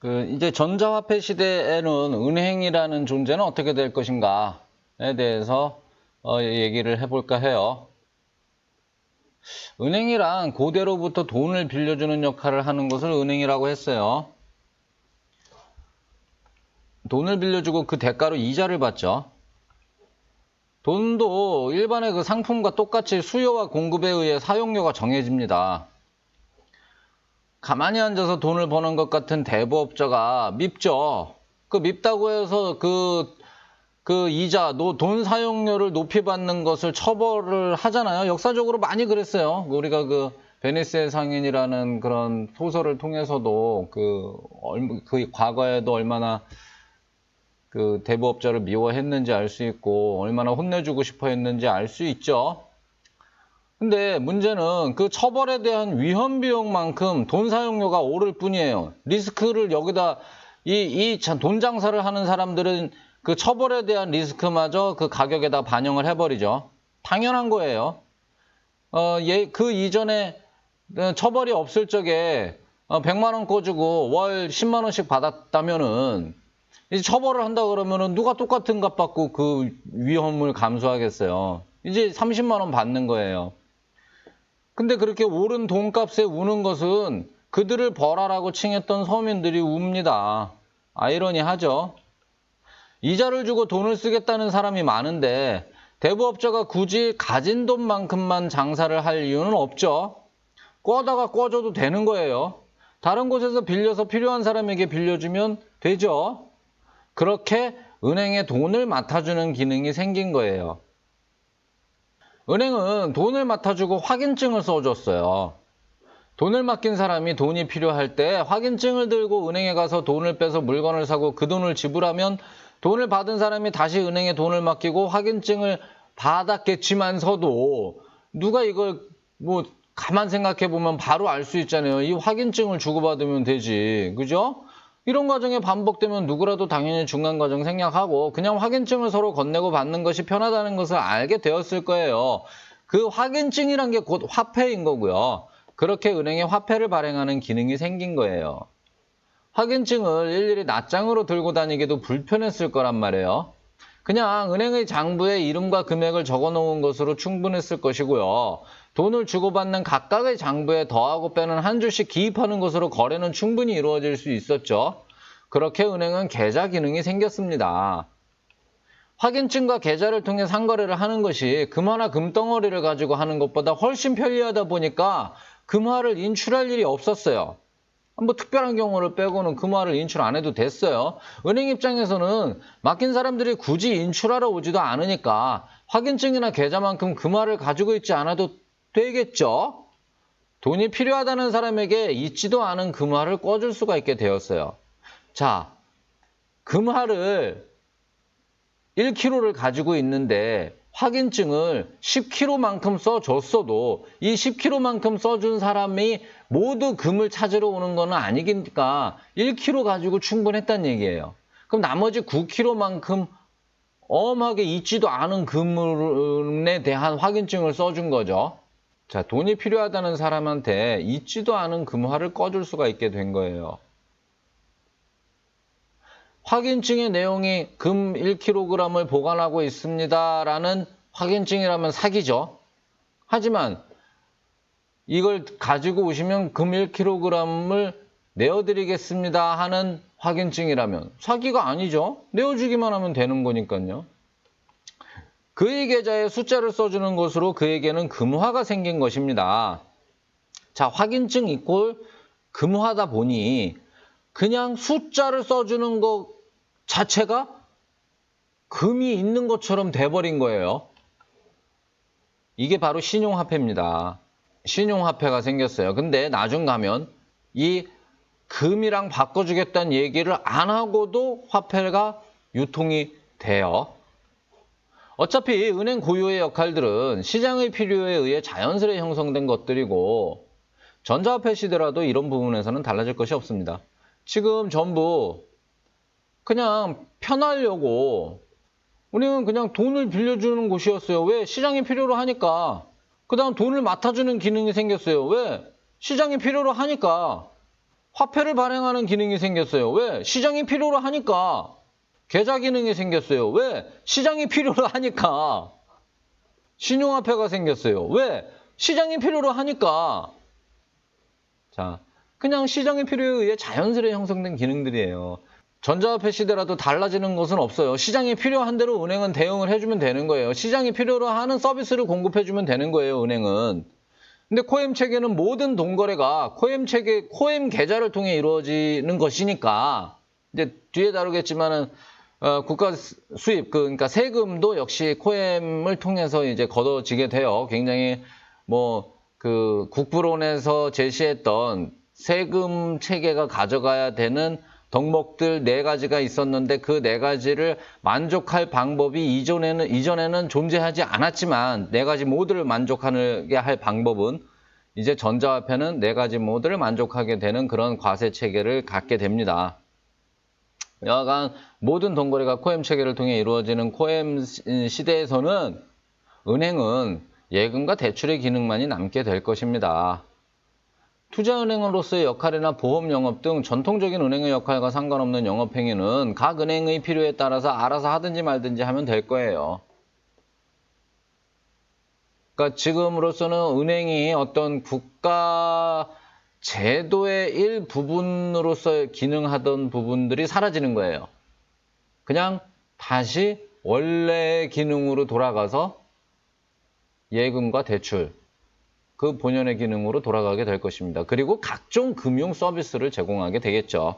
이제 전자화폐 시대에는 은행이라는 존재는 어떻게 될 것인가에 대해서 얘기를 해볼까 해요. 은행이란 고대로부터 돈을 빌려주는 역할을 하는 것을 은행이라고 했어요. 돈을 빌려주고 그 대가로 이자를 받죠. 돈도 일반의 그 상품과 똑같이 수요와 공급에 의해 사용료가 정해집니다. 가만히 앉아서 돈을 버는 것 같은 대부업자가 밉죠. 밉다고 해서 이자, 돈 사용료를 높이 받는 것을 처벌을 하잖아요. 역사적으로 많이 그랬어요. 우리가 베니스의 상인이라는 그런 소설을 통해서도 과거에도 얼마나 대부업자를 미워했는지 알 수 있고, 얼마나 혼내주고 싶어 했는지 알 수 있죠. 근데 문제는 그 처벌에 대한 위험 비용만큼 돈 사용료가 오를 뿐이에요. 리스크를 여기다 돈 장사를 하는 사람들은 그 처벌에 대한 리스크마저 그 가격에다 반영을 해버리죠. 당연한 거예요. 그 이전에 처벌이 없을 적에 100만 원 꿔주고 월 10만 원씩 받았다면은 이제 처벌을 한다 그러면은 누가 똑같은 값 받고 그 위험을 감수하겠어요. 이제 30만 원 받는 거예요. 근데 그렇게 오른 돈값에 우는 것은 그들을 벌하라고 칭했던 서민들이 웁니다. 아이러니하죠. 이자를 주고 돈을 쓰겠다는 사람이 많은데 대부업자가 굳이 가진 돈만큼만 장사를 할 이유는 없죠. 꿔다가 꿔줘도 되는 거예요. 다른 곳에서 빌려서 필요한 사람에게 빌려주면 되죠. 그렇게 은행에 돈을 맡아주는 기능이 생긴 거예요. 은행은 돈을 맡아주고 확인증을 써줬어요. 돈을 맡긴 사람이 돈이 필요할 때 확인증을 들고 은행에 가서 돈을 빼서 물건을 사고 그 돈을 지불하면 돈을 받은 사람이 다시 은행에 돈을 맡기고 확인증을 받았겠지만서도 누가 이걸 가만 생각해 보면 바로 알 수 있잖아요. 이 확인증을 주고받으면 되지. 그죠? 이런 과정이 반복되면 누구라도 당연히 중간 과정 생략하고 그냥 확인증을 서로 건네고 받는 것이 편하다는 것을 알게 되었을 거예요. 그 확인증이란 게 곧 화폐인 거고요. 그렇게 은행에 화폐를 발행하는 기능이 생긴 거예요. 확인증을 일일이 낱장으로 들고 다니기도 불편했을 거란 말이에요. 그냥 은행의 장부에 이름과 금액을 적어 놓은 것으로 충분했을 것이고요. 돈을 주고받는 각각의 장부에 더하고 빼는 한 줄씩 기입하는 것으로 거래는 충분히 이루어질 수 있었죠. 그렇게 은행은 계좌 기능이 생겼습니다. 확인증과 계좌를 통해 상거래를 하는 것이 금화나 금덩어리를 가지고 하는 것보다 훨씬 편리하다 보니까 금화를 인출할 일이 없었어요. 특별한 경우를 빼고는 금화를 인출 안 해도 됐어요. 은행 입장에서는 맡긴 사람들이 굳이 인출하러 오지도 않으니까 확인증이나 계좌만큼 금화를 가지고 있지 않아도 되겠죠. 돈이 필요하다는 사람에게 있지도 않은 금화를 꿔줄 수가 있게 되었어요. 자, 금화를 1kg를 가지고 있는데 확인증을 10kg만큼 써줬어도 이 10kg만큼 써준 사람이 모두 금을 찾으러 오는 건 아니니까 1kg 가지고 충분했다는 얘기예요. 그럼 나머지 9kg만큼 엄하게 있지도 않은 금에 대한 확인증을 써준 거죠. 자, 돈이 필요하다는 사람한테 있지도 않은 금화를 꺼줄 수가 있게 된 거예요. 확인증의 내용이 금 1kg을 보관하고 있습니다 라는 확인증이라면 사기죠. 하지만 이걸 가지고 오시면 금 1kg을 내어드리겠습니다 하는 확인증이라면 사기가 아니죠. 내어주기만 하면 되는 거니까요. 그의 계좌에 숫자를 써주는 것으로 그에게는 금화가 생긴 것입니다. 자, 확인증 이꼴 금화다 보니 그냥 숫자를 써주는 것 자체가 금이 있는 것처럼 돼버린 거예요. 이게 바로 신용화폐입니다. 신용화폐가 생겼어요. 근데 나중 가면 이 금이랑 바꿔주겠다는 얘기를 안 하고도 화폐가 유통이 돼요. 어차피 은행 고유의 역할들은 시장의 필요에 의해 자연스레 형성된 것들이고 전자화폐 시대라도 이런 부분에서는 달라질 것이 없습니다. 지금 전부 그냥 편하려고 우리는 그냥 돈을 빌려주는 곳이었어요. 왜? 시장이 필요로 하니까. 그 다음 돈을 맡아주는 기능이 생겼어요. 왜? 시장이 필요로 하니까. 화폐를 발행하는 기능이 생겼어요. 왜? 시장이 필요로 하니까. 계좌 기능이 생겼어요. 왜? 시장이 필요로 하니까. 신용화폐가 생겼어요. 왜? 시장이 필요로 하니까. 자, 그냥 시장의 필요에 의해 자연스레 형성된 기능들이에요. 전자화폐 시대라도 달라지는 것은 없어요. 시장이 필요한 대로 은행은 대응을 해주면 되는 거예요. 시장이 필요로 하는 서비스를 공급해주면 되는 거예요, 은행은. 근데 코엠 체계는 모든 동거래가 코엠 계좌를 통해 이루어지는 것이니까, 이제 뒤에 다루겠지만은, 국가 수입, 그러니까 세금도 역시 코엠을 통해서 이제 걷어지게 돼요. 굉장히 국부론에서 제시했던 세금 체계가 가져가야 되는 덕목들 4가지가 있었는데 그 4가지를 만족할 방법이 이전에는 존재하지 않았지만 4가지 모두를 만족하게 할 방법은 이제 전자화폐는 4가지 모두를 만족하게 되는 그런 과세 체계를 갖게 됩니다. 여하간 모든 동거래가 코엠 체계를 통해 이루어지는 코엠 시대에서는 은행은 예금과 대출의 기능만이 남게 될 것입니다. 투자은행으로서의 역할이나 보험 영업 등 전통적인 은행의 역할과 상관없는 영업행위는 각 은행의 필요에 따라서 알아서 하든지 말든지 하면 될 거예요. 그러니까 지금으로서는 은행이 어떤 국가 제도의 일부분으로서 기능하던 부분들이 사라지는 거예요. 그냥 다시 원래의 기능으로 돌아가서 예금과 대출, 그 본연의 기능으로 돌아가게 될 것입니다. 그리고 각종 금융 서비스를 제공하게 되겠죠.